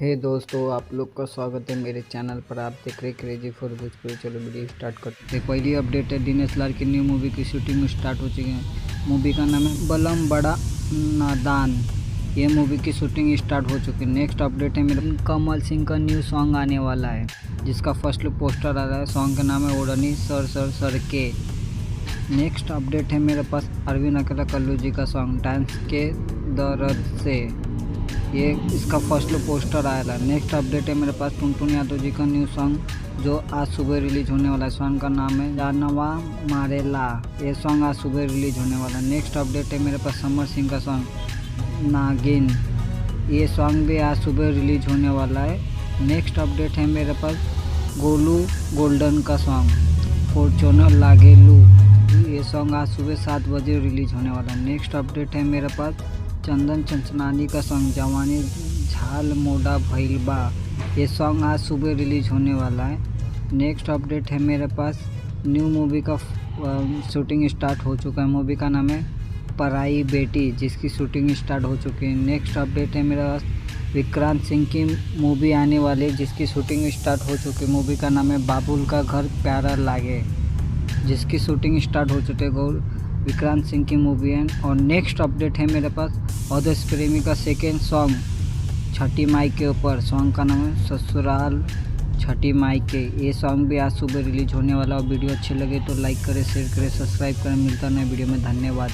हे दोस्तों, आप लोग का स्वागत है मेरे चैनल पर। आप देख रहे क्रेजी फॉर भोजपुरी। चलो वीडियो स्टार्ट करते हैं। पहली अपडेट है, दिनेश लाल की न्यू मूवी की शूटिंग स्टार्ट हो चुकी है। मूवी का नाम है बलम बड़ा नादान। ये मूवी की शूटिंग स्टार्ट हो चुकी है। नेक्स्ट अपडेट है मेरे कमल सिंह का न्यू सॉन्ग आने वाला है, जिसका फर्स्ट लुक पोस्टर आ रहा है। सॉन्ग का नाम है ओढ़नी सर सर सर के। नेक्स्ट अपडेट है मेरे पास अरविंद अकेला कल्लू जी का सॉन्ग डांस के दर्द से। ये इसका फर्स्ट लुक पोस्टर आया था। नेक्स्ट अपडेट है मेरे पास टुनटुन यादव जी का न्यू सॉन्ग जो आज सुबह रिलीज होने वाला है। सॉन्ग का नाम है जानवा मारेला। ये सॉन्ग आज सुबह रिलीज होने वाला है। नेक्स्ट अपडेट है मेरे पास समर सिंह का सॉन्ग नागिन। ये सॉन्ग भी आज सुबह रिलीज होने वाला है। नेक्स्ट अपडेट है मेरे पास गोलू गोल्डन का सॉन्ग फॉर्चूनर लागेलू। ये सॉन्ग आज सुबह 7 बजे रिलीज होने वाला है। नेक्स्ट अपडेट है मेरे पास चंदन चंचनानी का सॉन्ग जवानी झाल मोड़ा भइल बा। ये सॉन्ग आज सुबह रिलीज होने वाला है। नेक्स्ट अपडेट है मेरे पास न्यू मूवी का शूटिंग स्टार्ट हो चुका है। मूवी का नाम है पराई बेटी, जिसकी शूटिंग स्टार्ट हो चुकी है। नेक्स्ट अपडेट है मेरे पास विक्रांत सिंह की मूवी आने वाली है, जिसकी शूटिंग स्टार्ट हो चुकी है। मूवी का नाम है बाबुल का घर प्यारा लागे, जिसकी शूटिंग स्टार्ट हो चुकी है। विक्रांत सिंह की मूवी है। और नेक्स्ट अपडेट है मेरे पास अवधेश प्रेमी का सेकेंड सॉन्ग छठी माई के ऊपर। सॉन्ग का नाम है ससुराल छठी माई के। ये सॉन्ग भी आज सुबह रिलीज होने वाला है। और वीडियो अच्छी लगे तो लाइक करें, शेयर करें, सब्सक्राइब करें। मिलता है नए वीडियो में। धन्यवाद।